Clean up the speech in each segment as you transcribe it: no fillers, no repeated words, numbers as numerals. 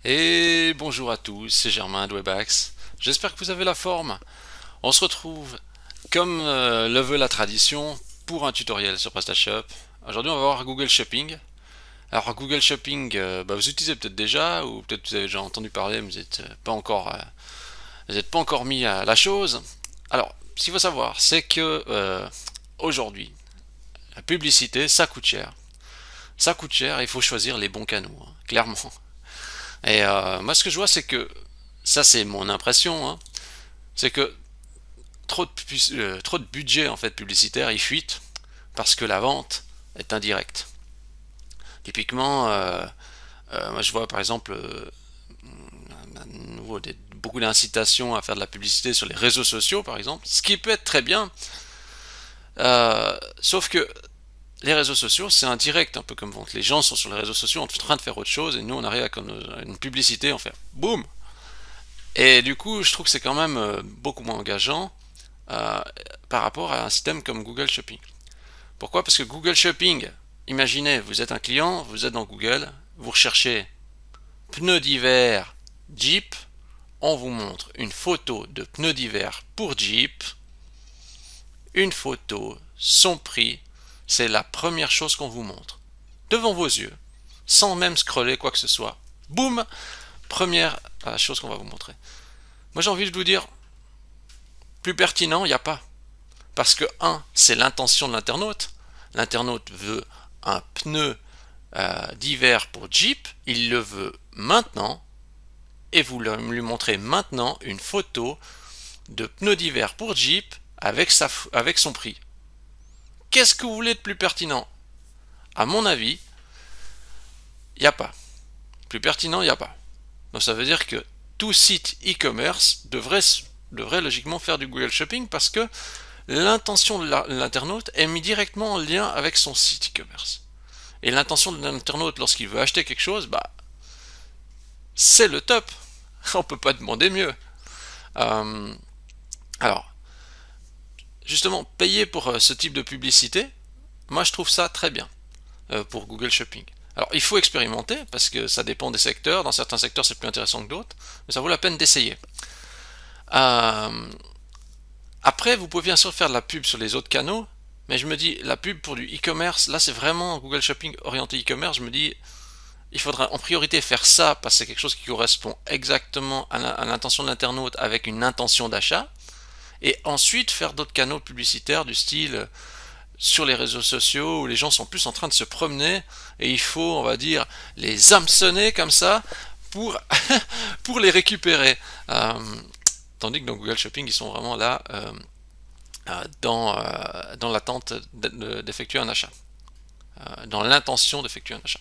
Et bonjour à tous, c'est Germain de Webax. J'espère que vous avez la forme. On se retrouve, comme le veut la tradition, pour un tutoriel sur PrestaShop. Aujourd'hui, on va voir Google Shopping. Alors, Google Shopping, vous utilisez peut-être déjà, ou peut-être vous avez déjà entendu parler, mais vous n'êtes pas encore mis à la chose. Alors, ce qu'il faut savoir, c'est que aujourd'hui, la publicité, ça coûte cher. Ça coûte cher et il faut choisir les bons canaux, hein, clairement. Et moi, ce que je vois, c'est que ça, c'est mon impression, hein, c'est que trop de budget en fait publicitaire, il fuite parce que la vente est indirecte. Typiquement, moi je vois par exemple beaucoup d'incitations à faire de la publicité sur les réseaux sociaux par exemple, ce qui peut être très bien, sauf que les réseaux sociaux c'est indirect, un peu comme vente. Les gens sont sur les réseaux sociaux en train de faire autre chose et nous on arrive à une publicité, on fait boum. Et du coup je trouve que c'est quand même beaucoup moins engageant euh, par rapport à un système comme Google Shopping. Pourquoi? Parce que Google Shopping, imaginez, vous êtes un client, vous êtes dans Google, vous recherchez pneus d'hiver Jeep, on vous montre une photo de pneus d'hiver pour Jeep, une photo, son prix, c'est la première chose qu'on vous montre. Devant vos yeux, sans même scroller quoi que ce soit. Boum, première chose qu'on va vous montrer. Moi j'ai envie de vous dire, plus pertinent, il n'y a pas. Parce que, un, c'est l'intention de l'internaute. L'internaute veut un pneu d'hiver pour Jeep, il le veut maintenant, et vous lui montrez maintenant une photo de pneu d'hiver pour Jeep avec son prix. Qu'est-ce que vous voulez de plus pertinent? À mon avis, il n'y a pas. Plus pertinent, il n'y a pas. Donc ça veut dire que tout site e-commerce devrait logiquement faire du Google Shopping parce que l'intention de l'internaute est mise directement en lien avec son site e-commerce. Et l'intention de l'internaute lorsqu'il veut acheter quelque chose, c'est le top. On peut pas demander mieux. Euh, alors, justement, payer pour ce type de publicité, moi je trouve ça très bien pour Google Shopping. Alors, il faut expérimenter parce que ça dépend des secteurs. Dans certains secteurs, c'est plus intéressant que d'autres, mais ça vaut la peine d'essayer. Euh, Après, vous pouvez bien sûr faire de la pub sur les autres canaux, mais je me dis, la pub pour du e-commerce, là c'est vraiment Google Shopping orienté e-commerce, je me dis, il faudra en priorité faire ça parce que c'est quelque chose qui correspond exactement à l'intention de l'internaute avec une intention d'achat, et ensuite faire d'autres canaux publicitaires du style sur les réseaux sociaux où les gens sont plus en train de se promener et il faut, on va dire, les hameçonner comme ça pour, pour les récupérer. Tandis que dans Google Shopping, ils sont vraiment là dans l'attente d'effectuer un achat, dans l'intention d'effectuer un achat.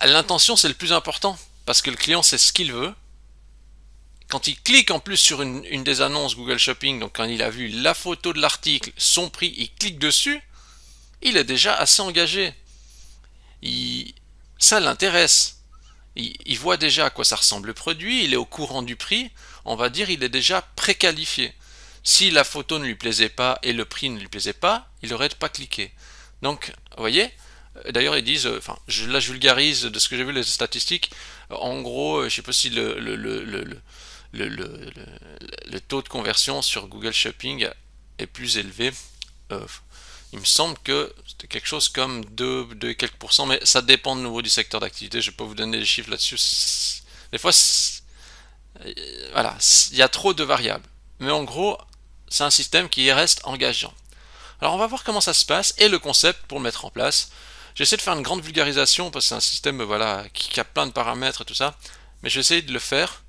L'intention, c'est le plus important parce que le client sait ce qu'il veut. Quand il clique en plus sur une des annonces Google Shopping, donc quand il a vu la photo de l'article, son prix, il clique dessus, il est déjà assez engagé. Il, Ça l'intéresse. Il voit déjà à quoi ça ressemble le produit, il est au courant du prix, on va dire il est déjà préqualifié. Si la photo ne lui plaisait pas et le prix ne lui plaisait pas, il n'aurait pas cliqué. Donc, vous voyez, d'ailleurs ils disent, enfin, là je vulgarise de ce que j'ai vu les statistiques, en gros, je sais pas si le taux de conversion sur Google Shopping est plus élevé. Euh, il me semble que c'était quelque chose comme 2 et quelques pourcents, mais ça dépend de nouveau du secteur d'activité. Je ne vais pas vous donner des chiffres là-dessus. Des fois, voilà, il y a trop de variables. Mais en gros, c'est un système qui reste engageant. Alors on va voir comment ça se passe et le concept pour le mettre en place. J'essaie de faire une grande vulgarisation parce que c'est un système voilà, qui a plein de paramètres et tout ça, mais j'essaie de le faire.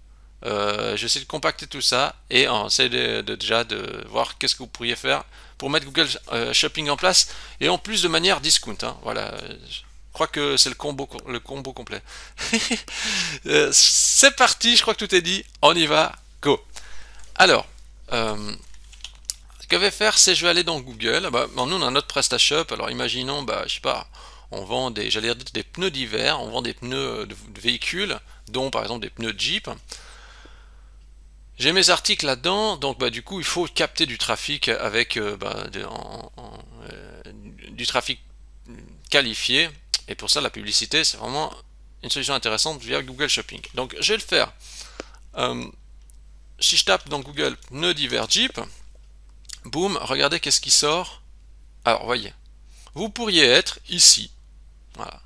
J'essaie de compacter tout ça et on essaie déjà de voir qu'est-ce que vous pourriez faire pour mettre Google Shopping en place et en plus de manière discount. Hein, voilà, je crois que c'est le combo complet. C'est parti, je crois que tout est dit. On y va, go. Alors, ce que je vais faire, c'est je vais aller dans Google. Nous on a notre PrestaShop. Alors imaginons, je sais pas, on vend j'allais dire des pneus d'hiver, on vend des pneus de véhicules, dont par exemple des pneus de Jeep. J'ai mes articles là-dedans, donc du coup il faut capter du trafic avec du trafic qualifié, et pour ça la publicité c'est vraiment une solution intéressante via Google Shopping. Donc je vais le faire. Si je tape dans Google pneus d'hiver Jeep, boum, regardez qu'est-ce qui sort. Alors voyez, vous pourriez être ici. Voilà.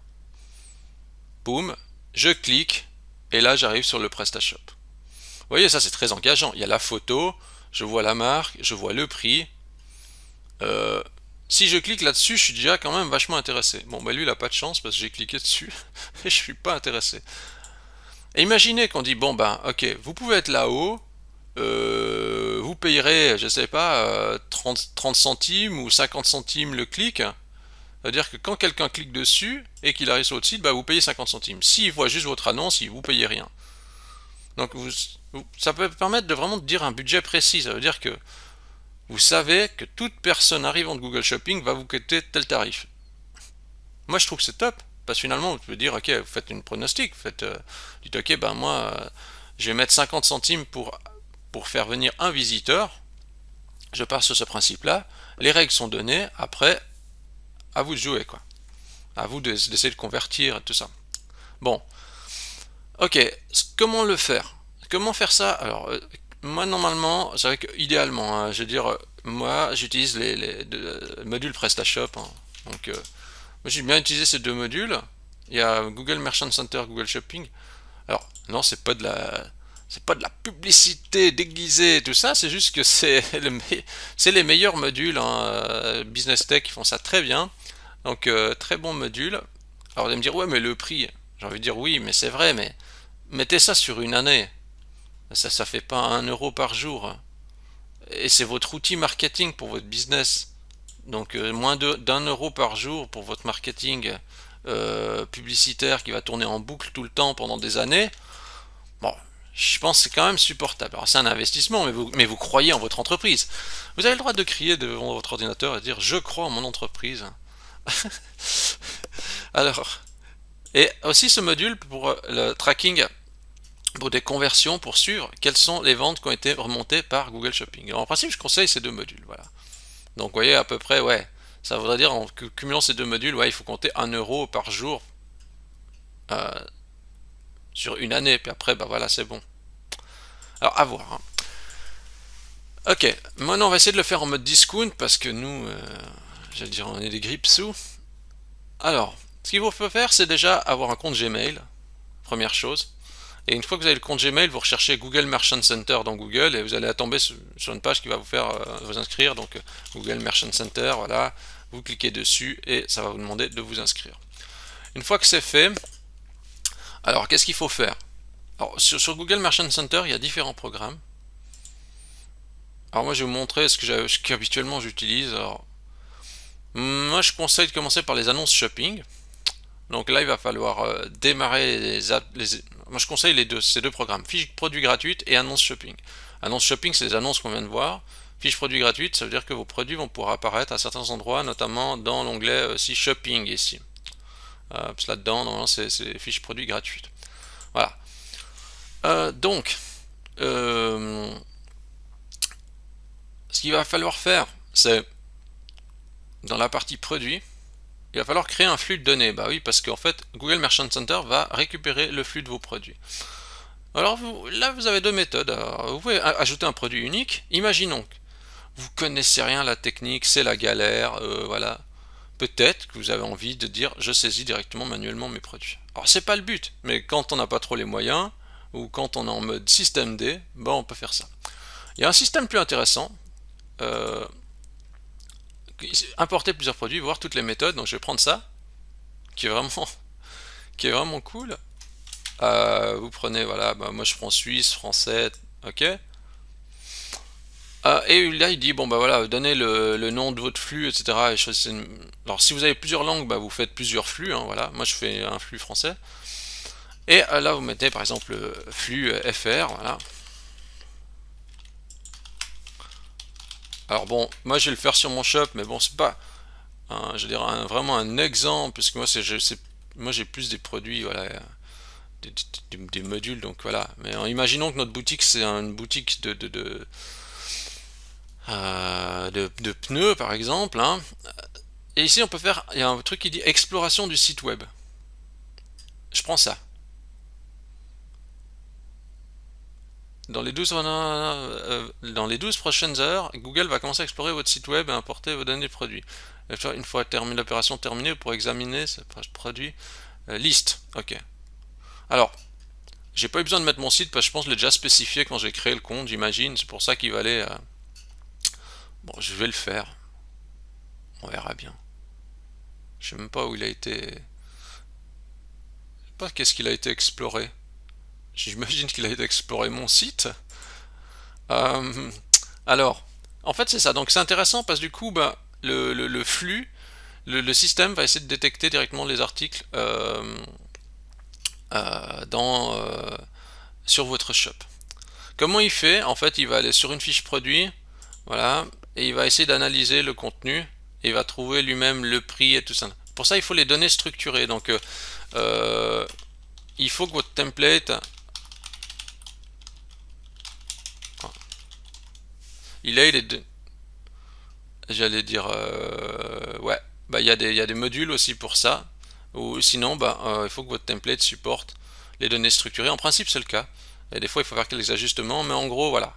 Boum, je clique et là j'arrive sur le PrestaShop. Vous voyez, ça c'est très engageant. Il y a la photo, je vois la marque, je vois le prix. Si je clique là-dessus, je suis déjà quand même vachement intéressé. Bon, bah lui il a pas de chance parce que j'ai cliqué dessus et je suis pas intéressé. Et imaginez qu'on dit, bon ben ok, vous pouvez être là-haut, vous payerez, je sais pas, 30 centimes ou 50 centimes le clic. C'est-à-dire que quand quelqu'un clique dessus et qu'il arrive sur votre site, bah vous payez 50 centimes. S'il voit juste votre annonce, vous payez rien. Donc ça peut permettre de vraiment dire un budget précis. Ça veut dire que vous savez que toute personne arrivant de Google Shopping va vous coûter tel tarif. Moi je trouve que c'est top. Parce que finalement, vous pouvez dire, ok, vous faites une pronostic, vous dites, ok, ben moi, je vais mettre 50 centimes pour faire venir un visiteur. Je pars sur ce principe-là. Les règles sont données. Après, à vous de jouer, quoi. À vous d'essayer de convertir et tout ça. Bon, ok, comment le faire? Comment faire ça? Alors, moi, normalement, c'est vrai que idéalement, hein, je veux dire, moi, j'utilise les modules PrestaShop. Hein. Donc, moi, j'ai bien utilisé ces deux modules. Il y a Google Merchant Center, Google Shopping. Alors, non, c'est pas de la publicité déguisée, tout ça, c'est juste que c'est les meilleurs modules, hein, Business Tech, qui font ça très bien. Donc, très bon module. Alors, vous allez me dire, ouais, mais le prix, j'ai envie de dire oui, mais c'est vrai, mais mettez ça sur une année. Ça fait pas 1 euro par jour. Et c'est votre outil marketing pour votre business. Donc, moins d'1 euro par jour pour votre marketing publicitaire qui va tourner en boucle tout le temps pendant des années. Bon, je pense que c'est quand même supportable. Alors c'est un investissement, mais vous croyez en votre entreprise. Vous avez le droit de crier devant votre ordinateur et dire je crois en mon entreprise. Alors, et aussi ce module pour le tracking, pour des conversions, pour suivre quelles sont les ventes qui ont été remontées par Google Shopping. Alors, en principe, je conseille ces deux modules. Voilà. Donc vous voyez à peu près, ouais, ça voudrait dire en cumulant ces deux modules, ouais, il faut compter 1 euro par jour euh, sur une année. Puis après, bah voilà, c'est bon. Alors à voir. Hein. Ok, maintenant on va essayer de le faire en mode discount parce que nous, j'allais dire, on est des grippe-sous. Alors, ce qu'il vous faut faire, c'est déjà avoir un compte Gmail, première chose. Et une fois que vous avez le compte Gmail, vous recherchez Google Merchant Center dans Google et vous allez tomber sur une page qui va vous faire vous inscrire. Donc Google Merchant Center, voilà, vous cliquez dessus et ça va vous demander de vous inscrire. Une fois que c'est fait, alors qu'est-ce qu'il faut faire? Alors, sur Google Merchant Center, il y a différents programmes. Alors moi je vais vous montrer ce qu'habituellement j'utilise. Alors, moi je conseille de commencer par les annonces shopping. Donc là il va falloir démarrer moi je conseille ces deux programmes, fiche produit gratuite et annonce shopping. Annonce shopping c'est les annonces qu'on vient de voir. Fiche produit gratuite, ça veut dire que vos produits vont pouvoir apparaître à certains endroits, notamment dans l'onglet aussi shopping ici. Parce que là-dedans, normalement c'est fiche produit gratuite. Voilà. Donc, ce qu'il va falloir faire, c'est dans la partie produit, il va falloir créer un flux de données. Bah oui, parce qu'en fait, Google Merchant Center va récupérer le flux de vos produits. Alors là, vous avez deux méthodes. Alors, vous pouvez ajouter un produit unique. Imaginons que vous connaissez rien à la technique, c'est la galère, voilà. Peut-être que vous avez envie de dire je saisis directement manuellement mes produits. Alors c'est pas le but, mais quand on n'a pas trop les moyens, ou quand on est en mode système D, ben on peut faire ça. Il y a un système plus intéressant, euh, importer plusieurs produits, voir toutes les méthodes. Donc je vais prendre ça, qui est vraiment, qui est vraiment cool. Vous prenez, voilà, bah, moi je prends Suisse, français, ok. Et là il dit bon bah voilà, donnez le nom de votre flux, etc. Et alors si vous avez plusieurs langues, bah, vous faites plusieurs flux, hein, voilà. Moi je fais un flux français. Et là vous mettez par exemple flux FR, voilà. Alors bon, moi je vais le faire sur mon shop, mais bon c'est pas, je veux dire vraiment un exemple, parce que moi j'ai plus des produits, voilà, des modules, donc voilà. Mais imaginons que notre boutique c'est une boutique de pneus par exemple, hein. Et ici on peut faire, il y a un truc qui dit exploration du site web. Je prends ça. dans les 12 prochaines heures, Google va commencer à explorer votre site web et importer vos données de produits. Une fois l'opération terminée, vous pourrez examiner ce produit. Liste, ok. Alors, j'ai pas eu besoin de mettre mon site parce que je pense que je l'ai déjà spécifié quand j'ai créé le compte, j'imagine. C'est pour ça qu'il va aller. Bon, je vais le faire. On verra bien. Je sais même pas où il a été. Je sais pas qu'est-ce qu'il a été exploré. J'imagine qu'il a été exploré mon site. Euh, alors, en fait, c'est ça. Donc, c'est intéressant parce que du coup, bah, le flux, le système va essayer de détecter directement les articles dans, sur votre shop. Comment il fait? En fait, il va aller sur une fiche produit, voilà, et il va essayer d'analyser le contenu, et il va trouver lui-même le prix et tout ça. Pour ça, il faut les données structurées. Donc, il faut que votre template, il ait les deux. J'allais dire, ouais, bah il y a des modules aussi pour ça. Ou sinon, bah, il faut que votre template supporte les données structurées. En principe, c'est le cas. Et des fois, il faut faire quelques ajustements, mais en gros, voilà.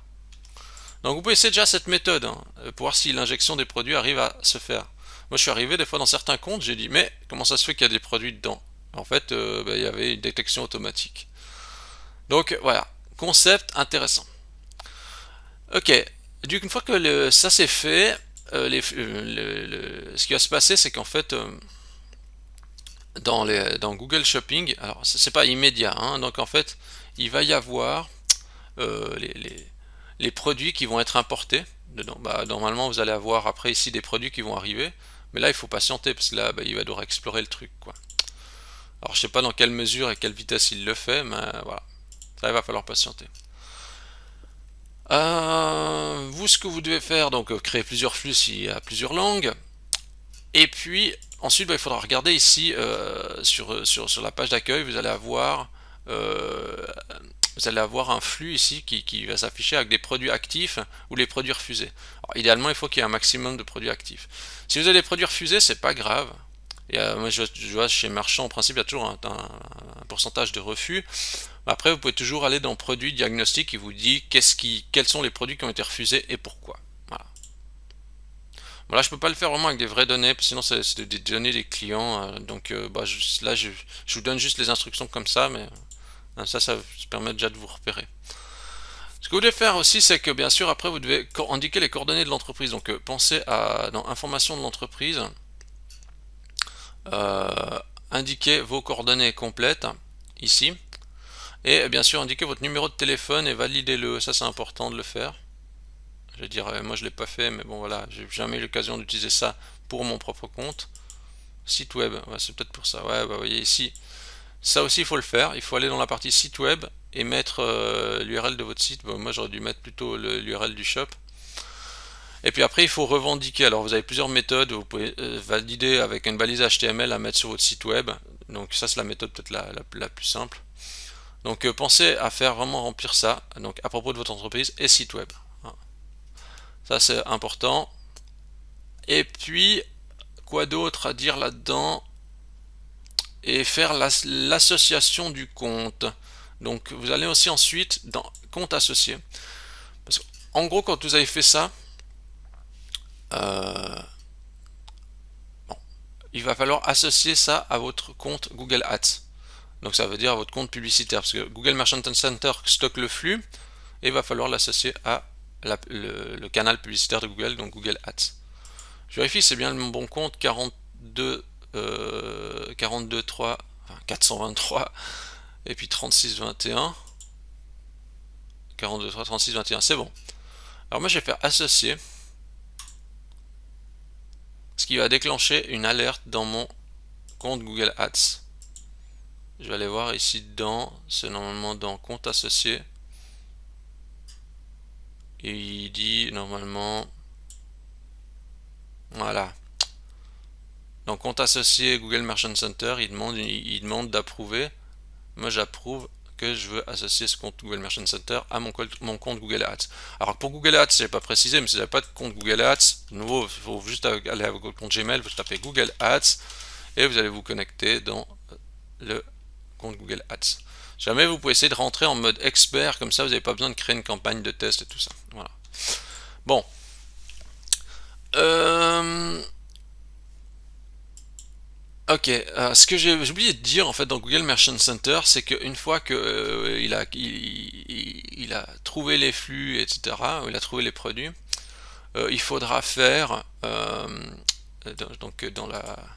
Donc vous pouvez essayer déjà cette méthode, hein, pour voir si l'injection des produits arrive à se faire. Moi je suis arrivé des fois dans certains comptes, j'ai dit mais comment ça se fait qu'il y a des produits dedans? En fait, bah, il y avait une détection automatique. Donc voilà, concept intéressant. Ok, donc une fois que ça c'est fait, ce qui va se passer c'est qu'en fait dans Google Shopping, alors c'est pas immédiat, hein, donc en fait il va y avoir euh, les, les, les produits qui vont être importés dedans. Bah, normalement, vous allez avoir après ici des produits qui vont arriver, mais là, il faut patienter parce que là, bah, il va devoir explorer le truc, quoi. Alors, je sais pas dans quelle mesure et quelle vitesse il le fait, mais voilà, ça il va falloir patienter. Vous, ce que vous devez faire, donc créer plusieurs flux s'il y a plusieurs langues, et puis ensuite, bah, il faudra regarder ici sur la page d'accueil, euh, vous allez avoir un flux ici qui va s'afficher avec des produits actifs ou les produits refusés. Alors, idéalement, il faut qu'il y ait un maximum de produits actifs. Si vous avez des produits refusés, c'est pas grave. Et, moi, je vois chez Marchand, en principe, il y a toujours un pourcentage de refus. Après, vous pouvez toujours aller dans Produits diagnostic qui vous dit quels sont les produits qui ont été refusés et pourquoi. Voilà. Bon, là, je peux pas le faire vraiment avec des vraies données, parce que sinon, c'est des données des clients. Donc, bah, là, je vous donne juste les instructions comme ça, mais ça permet déjà de vous repérer. Ce que vous devez faire aussi, c'est que bien sûr, après, vous devez indiquer les coordonnées de l'entreprise. Donc, pensez à, dans Information de l'entreprise, euh, indiquer vos coordonnées complètes, ici. Et bien sûr, indiquer votre numéro de téléphone et validez-le. Ça, c'est important de le faire. Je veux dire, moi, je ne l'ai pas fait, mais bon, voilà, j'ai jamais eu l'occasion d'utiliser ça pour mon propre compte. Site web, ouais, c'est peut-être pour ça. Ouais, bah, vous voyez ici, ça aussi, il faut le faire. Il faut aller dans la partie site web et mettre l'URL de votre site. Bon, moi, j'aurais dû mettre plutôt l'URL du shop. Et puis après, il faut revendiquer. Alors, vous avez plusieurs méthodes. Vous pouvez valider avec une balise HTML à mettre sur votre site web. Donc, ça, c'est la méthode peut-être la plus simple. Donc, pensez à faire vraiment remplir ça. Donc, à propos de votre entreprise et site web. Ça, c'est important. Et puis, quoi d'autre à dire là-dedans? Et faire l'association du compte. Donc vous allez aussi ensuite dans compte associé. Parce en gros, quand vous avez fait ça, euh, bon, il va falloir associer ça à votre compte Google Ads. Donc ça veut dire à votre compte publicitaire, parce que Google Merchant Center stocke le flux et il va falloir l'associer à le canal publicitaire de Google, donc Google Ads. Je vérifie, c'est bien le bon compte 42 3 423 et puis 36 21 42 3 36 21, c'est bon. Alors moi je vais faire associer, ce qui va déclencher une alerte dans mon compte Google Ads. Je vais aller voir ici dedans, c'est normalement dans compte associé. Et il dit normalement, voilà. Dans compte associé Google Merchant Center, il demande d'approuver. Moi j'approuve que je veux associer ce compte Google Merchant Center à mon compte Google Ads. Alors pour Google Ads, je n'ai pas précisé, mais si vous n'avez pas de compte Google Ads, de nouveau, il faut juste aller à votre compte Gmail, vous tapez Google Ads et vous allez vous connecter dans le compte Google Ads. Jamais vous pouvez essayer de rentrer en mode expert, comme ça vous n'avez pas besoin de créer une campagne de test et tout ça. Voilà. Bon. Ok, ce que j'ai oublié de dire en fait dans Google Merchant Center, c'est qu'une fois que il a trouvé les flux, etc., il a trouvé les produits, il faudra faire donc dans la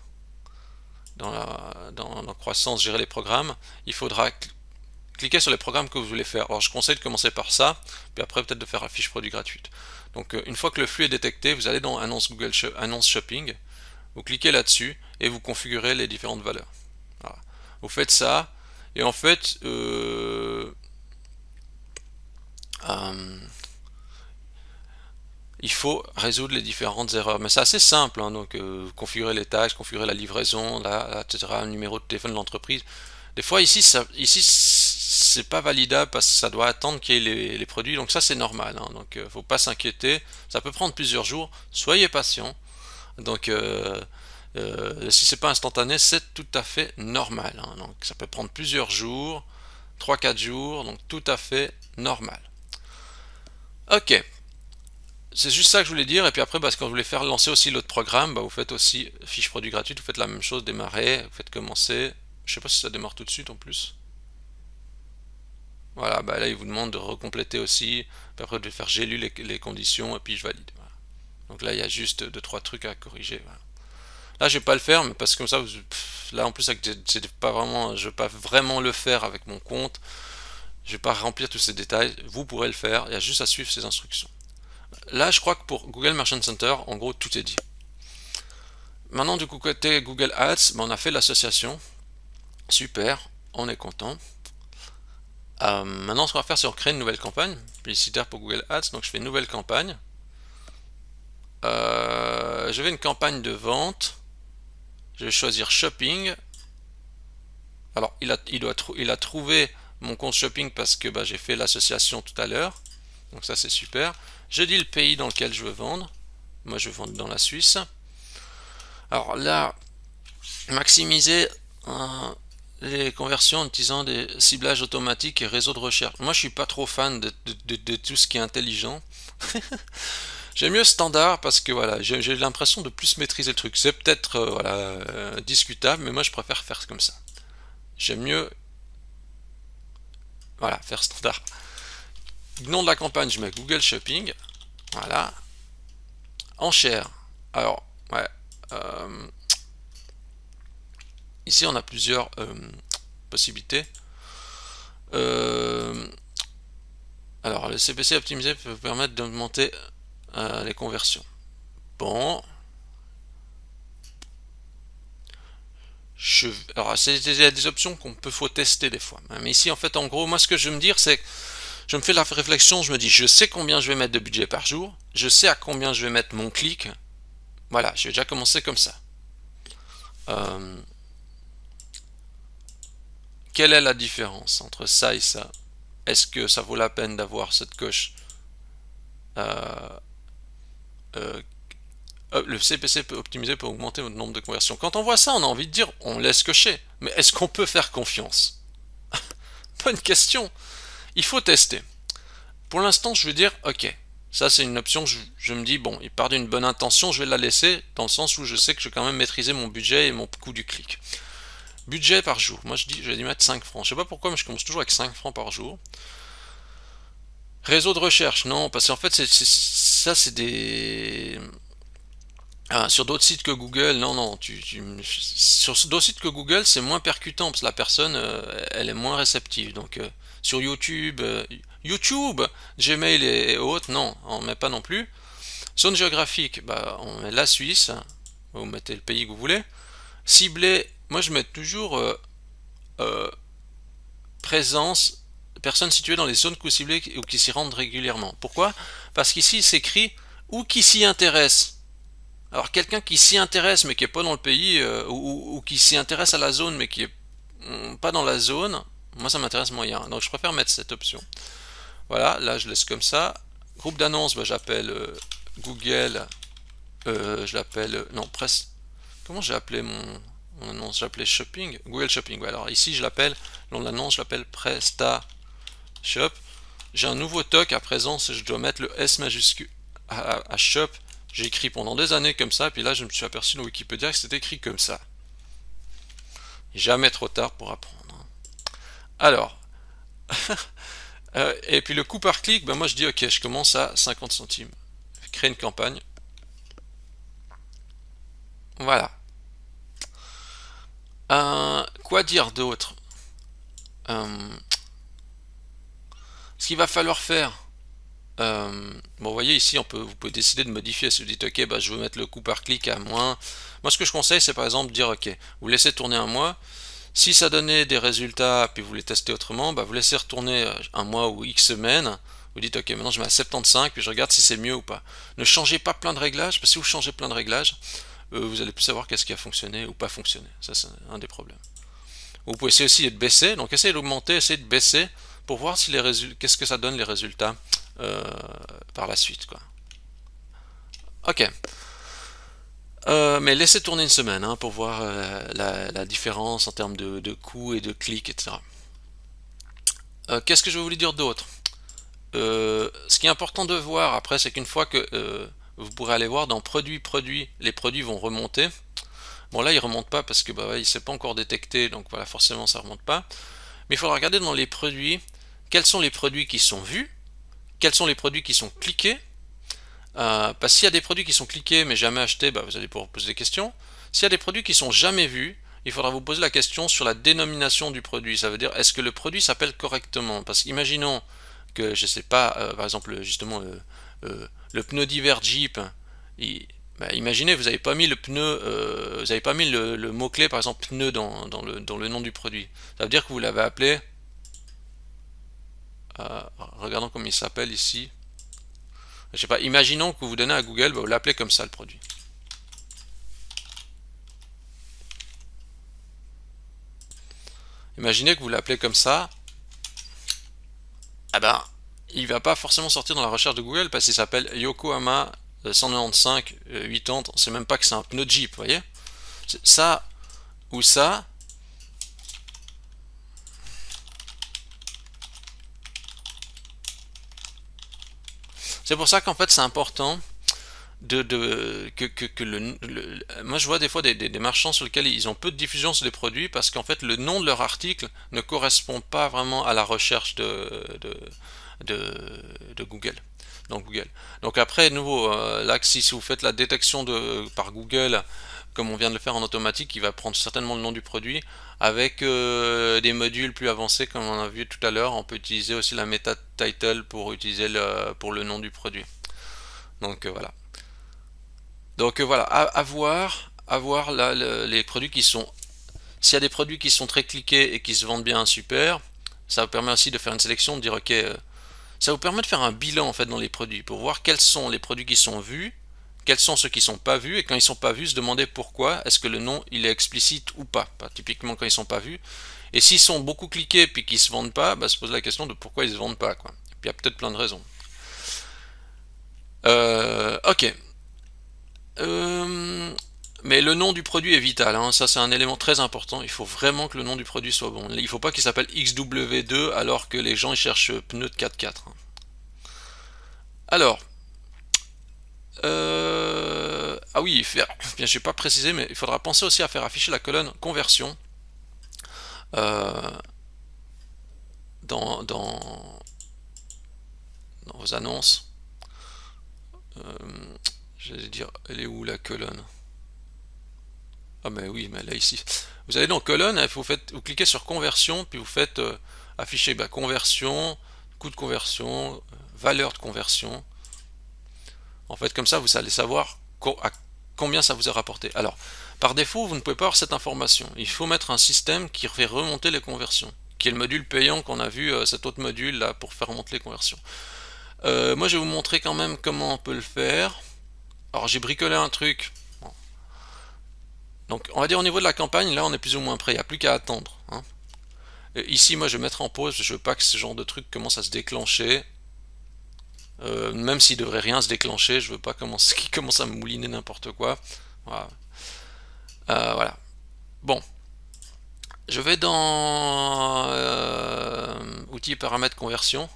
croissance, gérer les programmes, il faudra cliquer sur les programmes que vous voulez faire. Alors je conseille de commencer par ça, puis après peut-être de faire la fiche produit gratuite. Donc une fois que le flux est détecté, vous allez dans Annonce Shopping, vous cliquez là-dessus et vous configurez les différentes valeurs. Voilà. Vous faites ça et en fait il faut résoudre les différentes erreurs. Mais c'est assez simple, hein, donc configurer les tâches, configurer la livraison, là, etc., le numéro de téléphone de l'entreprise. Des fois ici c'est pas validable parce que ça doit attendre qu'il y ait les produits, donc ça c'est normal, hein, donc faut pas s'inquiéter, ça peut prendre plusieurs jours, soyez patient. Donc si c'est pas instantané, c'est tout à fait normal, hein, donc ça peut prendre plusieurs jours, 3-4 jours, donc tout à fait normal. Ok, c'est juste ça que je voulais dire, et puis après, quand vous voulez faire lancer aussi l'autre programme, vous faites aussi fiche produit gratuite, vous faites la même chose, démarrer, vous faites commencer. Je sais pas si ça démarre tout de suite en plus. Voilà, là il vous demande de recompléter aussi, puis après de faire j'ai lu les conditions, et puis je valide. Voilà. Donc là il y a juste 2-3 trucs à corriger. Voilà. Là je vais pas le faire, mais parce que comme ça, là en plus c'est pas vraiment, je vais pas vraiment le faire avec mon compte, je vais pas remplir tous ces détails, vous pourrez le faire, il y a juste à suivre ces instructions. Là, je crois que pour Google Merchant Center, en gros, tout est dit. Maintenant, du coup, côté Google Ads, on a fait l'association. Super, on est content. Maintenant, ce qu'on va faire, c'est créer une nouvelle campagne publicitaire pour Google Ads. Donc, je fais une nouvelle campagne. Je vais une campagne de vente. Je vais choisir Shopping. Alors, il a trouvé mon compte Shopping parce que j'ai fait l'association tout à l'heure. Donc, ça, c'est super. Je dis le pays dans lequel je veux vendre. Moi, je veux vendre dans la Suisse. Alors là, maximiser les conversions en utilisant des ciblages automatiques et réseaux de recherche. Moi, je suis pas trop fan de tout ce qui est intelligent. J'aime mieux standard parce que voilà, j'ai l'impression de plus maîtriser le truc. C'est peut-être discutable, mais moi, je préfère faire comme ça. J'aime mieux faire standard. Nom de la campagne, je mets Google Shopping. Voilà. Enchères. Alors, ouais. Ici, on a plusieurs possibilités. Alors, le CPC optimisé peut permettre d'augmenter les conversions. Bon. Alors, il y a des options faut tester des fois. Mais ici, en fait, en gros, moi, ce que je veux me dire, c'est que je me fais la réflexion, je me dis, je sais combien je vais mettre de budget par jour, je sais à combien je vais mettre mon clic. Voilà, je vais déjà commencer comme ça. Quelle est la différence entre ça et ça? Est-ce que ça vaut la peine d'avoir cette coche le CPC peut optimiser pour augmenter votre nombre de conversions. Quand on voit ça, on a envie de dire on laisse cocher. Mais est-ce qu'on peut faire confiance? Bonne question. Il faut tester. Pour l'instant, je veux dire ok. Ça, c'est une option, je me dis, bon, il part d'une bonne intention, je vais la laisser, dans le sens où je sais que je vais quand même maîtriser mon budget et mon coût du clic. Budget par jour. Moi, je vais y mettre 5 francs. Je sais pas pourquoi, mais je commence toujours avec 5 francs par jour. Réseau de recherche, non, parce qu'en fait, ça, c'est des... sur d'autres sites que Google, non, sur d'autres sites que Google, c'est moins percutant, parce que la personne, elle est moins réceptive. Donc, sur YouTube, Gmail et autres, non, on ne met pas non plus. Zone géographique, on met la Suisse, vous mettez le pays que vous voulez. Ciblé, moi je mets toujours présence, personnes situées dans les zones que vous ciblez ou qui s'y rendent régulièrement. Pourquoi? Parce qu'ici il s'écrit ou qui s'y intéresse. Alors quelqu'un qui s'y intéresse mais qui n'est pas dans le pays, ou qui s'y intéresse à la zone mais qui est pas dans la zone, moi ça m'intéresse moyen. Donc je préfère mettre cette option. Voilà, là je laisse comme ça. Groupe d'annonces, j'appelle Google, je l'appelle, non, presque. Comment j'ai appelé mon annonce? J'appelais Shopping, Google Shopping. Ouais, alors ici je l'appelle Là, on l'annonce, je l'appelle PrestaShop. J'ai un nouveau toc à présent, je dois mettre le S majuscule à shop. J'ai écrit pendant des années comme ça, puis là je me suis aperçu dans Wikipédia que c'était écrit comme ça. Jamais trop tard pour apprendre. Alors, et puis le coût par clic, ben moi je dis ok, je commence à 50 centimes. Créer une campagne. Voilà. Quoi dire d'autre? Ce qu'il va falloir faire. Bon, vous voyez ici, vous pouvez décider de modifier. Si vous dites ok, bah, je veux mettre le coût par clic à moins. Moi, ce que je conseille, c'est par exemple dire ok, vous laissez tourner un mois. Si ça donnait des résultats, puis vous les testez autrement, bah, vous laissez retourner un mois ou X semaines. Vous dites ok, maintenant je mets à 75, puis je regarde si c'est mieux ou pas. Ne changez pas plein de réglages, parce que si vous changez plein de réglages, vous allez plus savoir qu'est-ce qui a fonctionné ou pas fonctionné. Ça, c'est un des problèmes. Vous pouvez essayer aussi de baisser, donc essayez d'augmenter, essayez de baisser pour voir si qu'est-ce que ça donne les résultats par la suite, quoi. Ok. Mais laissez tourner une semaine hein, pour voir la différence en termes de coûts et de clics, etc. Qu'est-ce que je voulais dire d'autre? Ce qui est important de voir après, c'est qu'une fois que vous pourrez aller voir dans produits, les produits vont remonter. Bon là, ils remontent pas parce que bah, ouais, il s'est pas encore détecté, donc voilà, forcément ça remonte pas. Mais il faudra regarder dans les produits, quels sont les produits qui sont vus, quels sont les produits qui sont cliqués. Parce que s'il y a des produits qui sont cliqués mais jamais achetés, bah, vous allez pouvoir poser des questions. S'il y a des produits qui sont jamais vus, il faudra vous poser la question sur la dénomination du produit. Ça veut dire, est-ce que le produit s'appelle correctement? Parce qu'imaginons que, je sais pas, par exemple, justement, le pneu d'hiver Jeep, bah, imaginez, vous n'avez pas mis le pneu, vous n'avez pas mis le mot-clé, par exemple, pneu dans le nom du produit. Ça veut dire que vous l'avez appelé, regardons comme il s'appelle ici. Je sais pas, imaginons que vous donnez à Google, bah, vous l'appelez comme ça le produit. Imaginez que vous l'appelez comme ça, ah ben, il va pas forcément sortir dans la recherche de Google parce qu'il s'appelle Yokohama 195 80, on sait même pas que c'est un pneu de Jeep, vous voyez? Ça ou ça. C'est pour ça qu'en fait c'est important moi je vois des fois des marchands sur lesquels ils ont peu de diffusion sur des produits parce qu'en fait le nom de leur article ne correspond pas vraiment à la recherche de Google. Donc après, nouveau, là si vous faites la détection par Google, comme on vient de le faire en automatique, il va prendre certainement le nom du produit. Avec des modules plus avancés, comme on a vu tout à l'heure, on peut utiliser aussi la meta title pour utiliser pour le nom du produit. Donc voilà. Donc voilà, à voir là, les produits qui sont. S'il y a des produits qui sont très cliqués et qui se vendent bien, super. Ça vous permet aussi de faire une sélection, de dire ok, ça vous permet de faire un bilan en fait dans les produits pour voir quels sont les produits qui sont vus, quels sont ceux qui sont pas vus, et quand ils sont pas vus, se demander pourquoi, est-ce que le nom il est explicite ou pas. Typiquement quand ils sont pas vus. Et s'ils sont beaucoup cliqués puis qu'ils se vendent pas, bah, se pose la question de pourquoi ils se vendent pas, quoi. Et puis il y a peut-être plein de raisons. Ok. Mais le nom du produit est vital, hein. Ça c'est un élément très important. Il faut vraiment que le nom du produit soit bon. Il ne faut pas qu'il s'appelle XW2 alors que les gens ils cherchent pneus de 4x4. Alors, ah oui, bien je n'ai pas précisé, mais il faudra penser aussi à faire afficher la colonne conversion euh, dans vos annonces. J'allais dire, elle est où la colonne? Ah mais oui, mais là ici. Vous allez dans colonne, vous cliquez sur conversion, puis vous faites afficher conversion, coût de conversion, valeur de conversion. En fait, comme ça, vous allez savoir à combien ça vous a rapporté. Alors, par défaut, vous ne pouvez pas avoir cette information. Il faut mettre un système qui fait remonter les conversions, qui est le module payant qu'on a vu, cet autre module là pour faire remonter les conversions. Moi, je vais vous montrer quand même comment on peut le faire. Alors, j'ai bricolé un truc. Donc on va dire au niveau de la campagne, là on est plus ou moins prêt, il n'y a plus qu'à attendre, hein. Ici moi je vais mettre en pause, je veux pas que ce genre de truc commence à se déclencher. Même s'il devrait rien se déclencher, je veux pas qu'il commence à me mouliner n'importe quoi. Voilà. Voilà. Bon. Je vais dans outils paramètres conversion.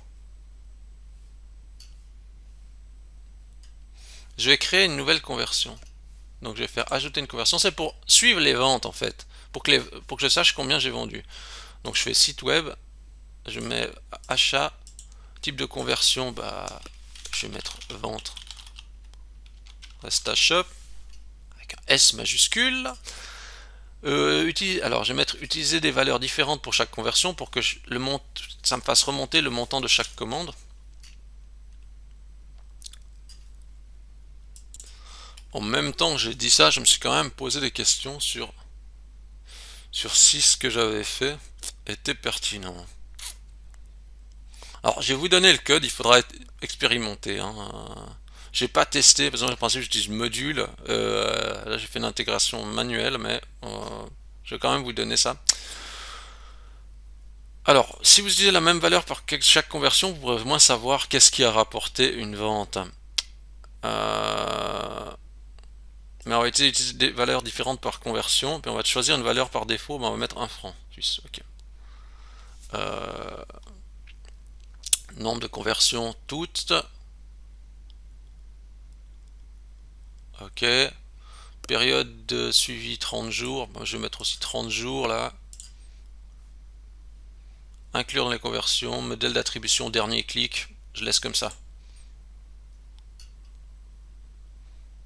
Je vais créer une nouvelle conversion. Donc je vais faire ajouter une conversion. C'est pour suivre les ventes en fait. Pour que je sache combien j'ai vendu. Donc je fais site web. Je mets achat. Type de conversion, bah, je vais mettre vente. PrestaShop. Avec un S majuscule. Alors je vais mettre utiliser des valeurs différentes pour chaque conversion pour que ça me fasse remonter le montant de chaque commande. En même temps que j'ai dit ça, je me suis quand même posé des questions sur si ce que j'avais fait était pertinent. Alors je vais vous donner le code, il faudra expérimenter. Hein. J'ai pas testé, parce que j'ai pensé que j'utilise module. Là j'ai fait une intégration manuelle, mais je vais quand même vous donner ça. Alors, si vous utilisez la même valeur pour chaque conversion, vous pourrez au moins savoir qu'est-ce qui a rapporté une vente. Mais on va utiliser des valeurs différentes par conversion, puis on va choisir une valeur par défaut, ben on va mettre 1 franc suisse. Ok. Nombre de conversions toutes. Ok. Période de suivi 30 jours. Ben, je vais mettre aussi 30 jours là. Inclure dans les conversions. Modèle d'attribution, dernier clic. Je laisse comme ça.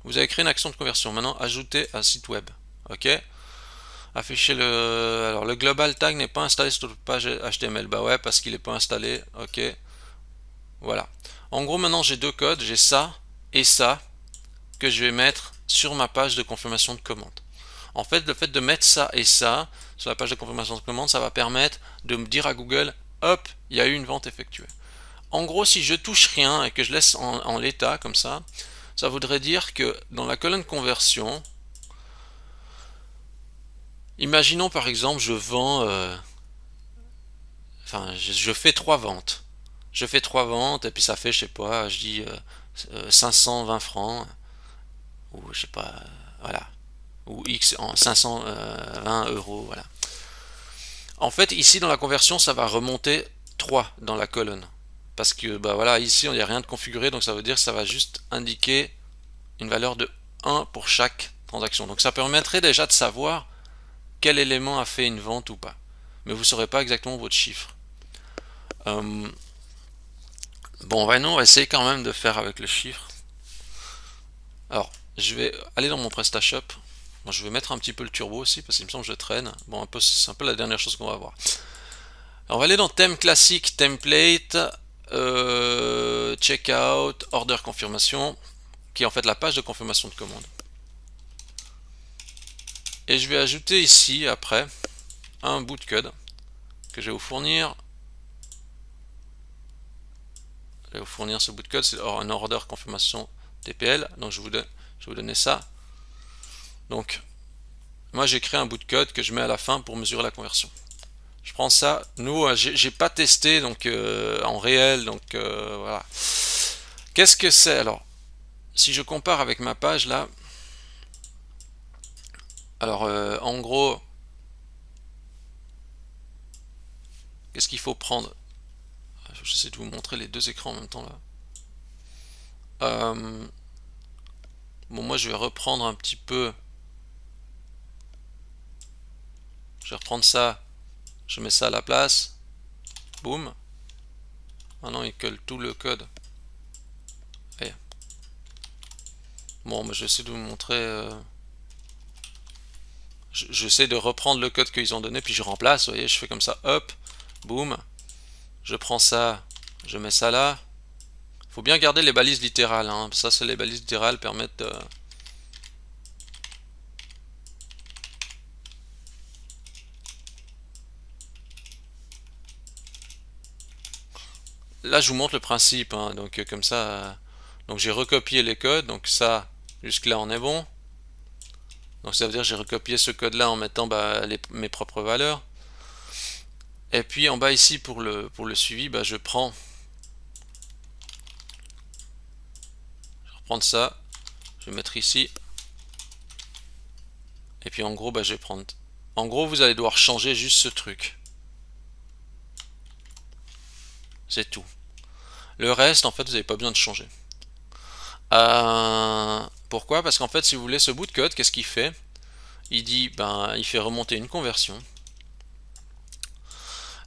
Vous avez créé une action de conversion. Maintenant, ajouter un site web. Ok. Afficher le. Alors, le global tag n'est pas installé sur toute page HTML. Bah ouais, parce qu'il n'est pas installé. Ok. Voilà. En gros, maintenant, j'ai deux codes. J'ai ça et ça que je vais mettre sur ma page de confirmation de commande. En fait, le fait de mettre ça et ça sur la page de confirmation de commande, ça va permettre de me dire à Google, hop, il y a eu une vente effectuée. En gros, si je touche rien et que je laisse en l'état comme ça voudrait dire que dans la colonne conversion, imaginons par exemple, je vends, je fais 3 ventes. Je fais 3 ventes et puis ça fait, je sais pas, je dis 520 francs ou je sais pas, voilà, ou X en 520 euros, voilà. En fait, ici dans la conversion, ça va remonter 3 dans la colonne. Parce que bah voilà, ici il n'y a rien de configuré, donc ça veut dire que ça va juste indiquer une valeur de 1 pour chaque transaction. Donc ça permettrait déjà de savoir quel élément a fait une vente ou pas. Mais vous ne saurez pas exactement votre chiffre. Bon, on va essayer quand même de faire avec le chiffre. Alors, je vais aller dans mon PrestaShop. Bon, je vais mettre un petit peu le turbo aussi parce qu'il me semble que je traîne. Bon, c'est un peu la dernière chose qu'on va voir. Alors, on va aller dans thème classique, template, checkout, order confirmation, qui est en fait la page de confirmation de commande. Et je vais ajouter ici, après, un bout de code que je vais vous fournir. Je vais vous fournir ce bout de code, c'est un order confirmation TPL. Donc, je vais vous donner ça. Donc, moi, j'ai créé un bout de code que je mets à la fin pour mesurer la conversion. Je prends ça. Nous, j'ai pas testé donc en réel, donc voilà. Qu'est-ce que c'est alors? Si je compare avec ma page là, alors en gros, qu'est-ce qu'il faut prendre? J'essaie de vous montrer les deux écrans en même temps là. Bon, moi je vais reprendre un petit peu. Je vais reprendre ça. Je mets ça à la place. Boum. Maintenant il colle tout le code. Et bon, je vais essayer de vous montrer. J'essaie de reprendre le code qu'ils ont donné, puis je remplace. Vous voyez, je fais comme ça. Hop. Boum. Je prends ça. Je mets ça là. Faut bien garder les balises littérales. Hein. Ça, c'est les balises littérales permettent de. Là, je vous montre le principe. Hein. Donc, comme ça. Donc, j'ai recopié les codes. Donc, ça, jusque-là, on est bon. Donc, ça veut dire que j'ai recopié ce code-là en mettant mes propres valeurs. Et puis, en bas ici, pour le suivi, je prends. Je vais reprendre ça. Je vais mettre ici. Et puis, en gros, je vais prendre En gros, vous allez devoir changer juste ce truc. C'est tout. Le reste, en fait, vous n'avez pas besoin de changer. Pourquoi? Parce qu'en fait, si vous voulez, ce bout de code, qu'est-ce qu'il fait? Il dit, ben, il fait remonter une conversion.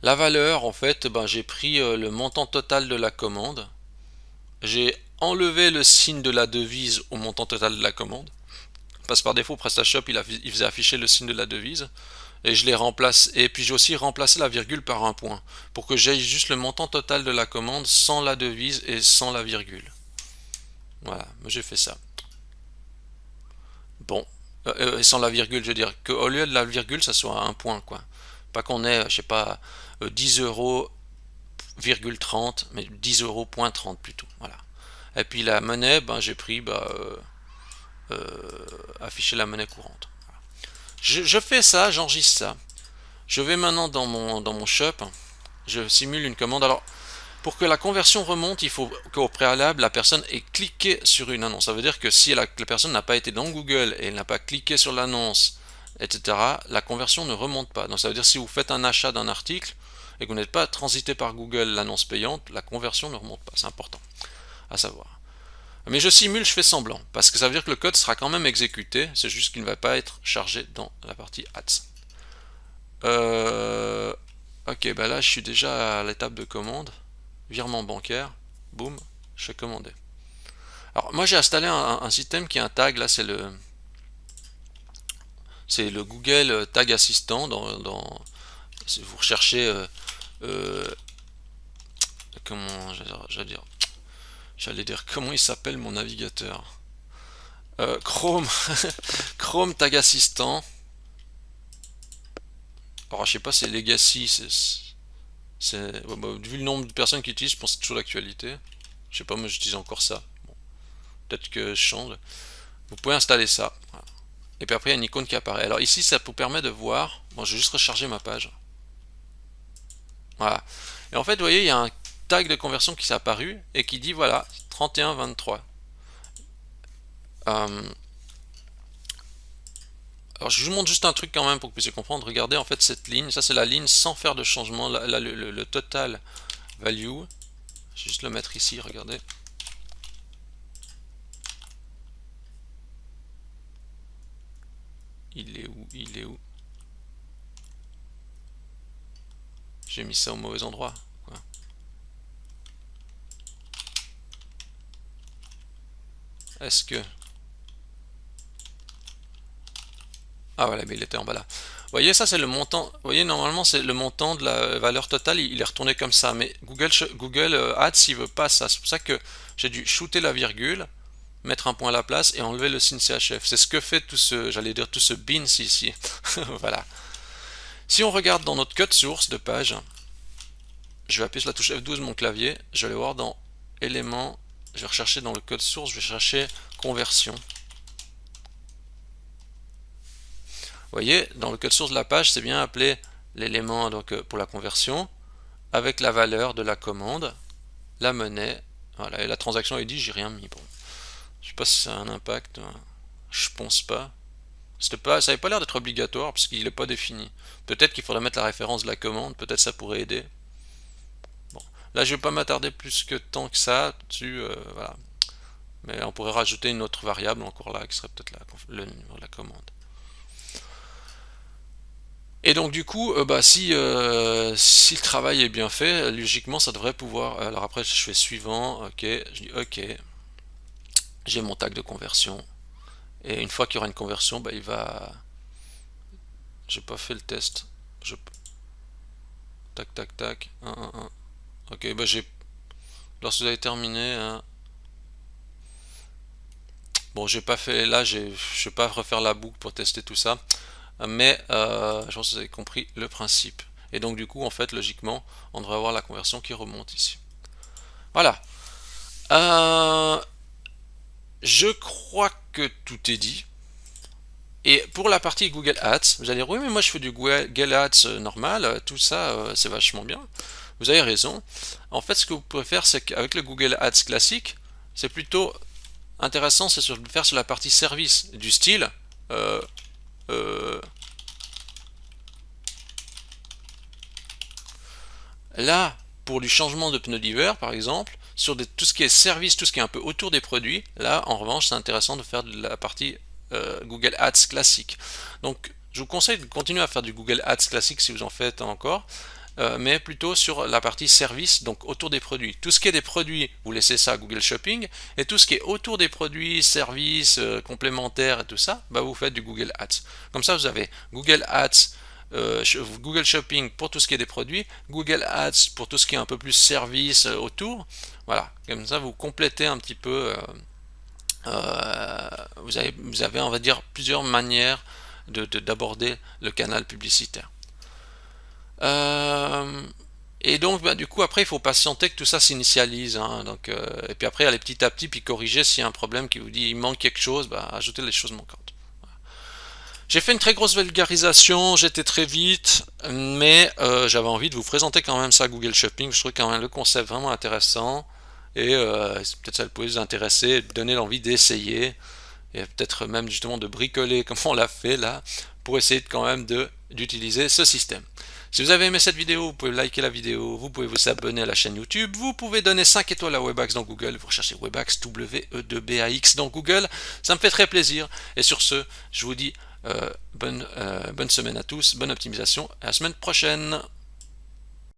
La valeur, en fait, ben, j'ai pris le montant total de la commande. J'ai enlevé le signe de la devise au montant total de la commande. Parce que par défaut, PrestaShop, il faisait afficher le signe de la devise. Et je les remplace. Et puis j'ai aussi remplacé la virgule par un point. Pour que j'aie juste le montant total de la commande sans la devise et sans la virgule. Voilà, j'ai fait ça. Bon. Et sans la virgule, je veux dire qu'au lieu de la virgule, ça soit un point, quoi. Pas qu'on ait, je sais pas, 10 euros, 30, mais 10 euros, point 30 plutôt. Voilà. Et puis la monnaie, ben, j'ai pris afficher la monnaie courante. Je fais ça, j'enregistre ça. Je vais maintenant dans mon shop, je simule une commande. Alors, pour que la conversion remonte, il faut qu'au préalable, la personne ait cliqué sur une annonce. Ça veut dire que si la personne n'a pas été dans Google et elle n'a pas cliqué sur l'annonce, etc., la conversion ne remonte pas. Donc ça veut dire que si vous faites un achat d'un article et que vous n'êtes pas transité par Google l'annonce payante, la conversion ne remonte pas. C'est important à savoir. Mais je simule, je fais semblant, parce que ça veut dire que le code sera quand même exécuté, c'est juste qu'il ne va pas être chargé dans la partie ads. Ok, bah là je suis déjà à l'étape de commande, virement bancaire, boum, je fais commander. Alors moi j'ai installé un système qui a un tag, là c'est le Google Tag Assistant, si vous recherchez, comment j'allais dire comment il s'appelle mon navigateur, Chrome, Chrome Tag Assistant. Alors je sais pas, c'est Legacy, vu le nombre de personnes qui utilisent, je pense que c'est toujours l'actualité. Je sais pas, moi j'utilise encore ça. Bon, peut-être que je change. Vous pouvez installer ça. Voilà. Et puis après il y a une icône qui apparaît. Alors ici ça vous permet de voir. Bon, je vais juste recharger ma page. Voilà. Et en fait, vous voyez, il y a un tag de conversion qui s'est apparu et qui dit voilà, 31-23. Alors je vous montre juste un truc quand même pour que vous puissiez comprendre. Regardez en fait cette ligne, ça c'est la ligne sans faire de changement, le total value. Je vais juste le mettre ici, regardez. Il est où? Il est où? J'ai mis ça au mauvais endroit. Quoi. Est-ce que... Ah voilà, mais il était en bas là. Vous voyez, ça c'est le montant. Vous voyez, normalement c'est le montant de la valeur totale, il est retourné comme ça. Mais Google Ads, il veut pas ça. C'est pour ça que j'ai dû shooter la virgule, mettre un point à la place et enlever le signe CHF. C'est ce que fait tout ce, j'allais dire, tout ce beans ici. Voilà. Si on regarde dans notre code source de page, je vais appuyer sur la touche F12 de mon clavier, je vais aller voir dans éléments, je vais rechercher dans le code source, je vais chercher conversion. Vous voyez, dans le code source de la page, c'est bien appelé l'élément donc pour la conversion, avec la valeur de la commande, la monnaie, voilà, et la transaction ID, j'ai rien mis. Bon, je sais pas si ça a un impact, je pense pas. Ça n'avait pas l'air d'être obligatoire parce qu'il n'est pas défini. Peut-être qu'il faudrait mettre la référence de la commande, peut-être ça pourrait aider. Bon, là je vais pas m'attarder plus que tant que ça dessus, voilà. Mais on pourrait rajouter une autre variable encore là qui serait peut-être la commande. Et donc du coup, si le travail est bien fait, logiquement ça devrait pouvoir. Alors après je fais suivant, ok, je dis ok, j'ai mon tag de conversion. Et une fois qu'il y aura une conversion, il va. J'ai pas fait le test. Tac tac tac. 1, 1, 1. Ok, j'ai. Lorsque vous avez terminé, hein. Bon, j'ai pas fait. Là, je vais pas refaire la boucle pour tester tout ça. Mais je pense que vous avez compris le principe. Et donc du coup, en fait, logiquement, on devrait avoir la conversion qui remonte ici. Voilà. Je crois que tout est dit. Et pour la partie Google Ads, vous allez dire oui, mais moi je fais du Google Ads normal, tout ça c'est vachement bien. Vous avez raison. En fait, ce que vous pouvez faire, c'est qu'avec le Google Ads classique, c'est plutôt intéressant, c'est de faire sur la partie service, du style euh, Là, pour du changement de pneus d'hiver, par exemple, sur tout ce qui est service, tout ce qui est un peu autour des produits, là, en revanche, c'est intéressant de faire de la partie Google Ads classique. Donc, je vous conseille de continuer à faire du Google Ads classique si vous en faites encore, mais plutôt sur la partie service, donc autour des produits. Tout ce qui est des produits, vous laissez ça à Google Shopping, et tout ce qui est autour des produits, services, complémentaires et tout ça, bah vous faites du Google Ads. Comme ça, vous avez Google Ads, Google Shopping pour tout ce qui est des produits, Google Ads pour tout ce qui est un peu plus service autour. Voilà, comme ça vous complétez un petit peu. Vous avez, on va dire, plusieurs manières d'aborder le canal publicitaire. Euh, et donc, bah, du coup, après, il faut patienter que tout ça s'initialise, hein. Donc, et puis après, aller petit à petit, puis corriger s'il y a un problème qui vous dit il manque quelque chose, bah, ajoutez les choses manquantes. J'ai fait une très grosse vulgarisation, j'étais très vite, mais j'avais envie de vous présenter quand même ça Google Shopping. Je trouve quand même le concept vraiment intéressant et peut-être ça peut vous intéresser, donner l'envie d'essayer et peut-être même justement de bricoler comme on l'a fait là pour essayer quand même d'utiliser ce système. Si vous avez aimé cette vidéo, vous pouvez liker la vidéo, vous pouvez vous abonner à la chaîne YouTube, vous pouvez donner 5 étoiles à Webax dans Google, vous recherchez Webax W-E-2-B-A-X dans Google, ça me fait très plaisir. Et sur ce, je vous dis bonne semaine à tous, bonne optimisation, et à la semaine prochaine.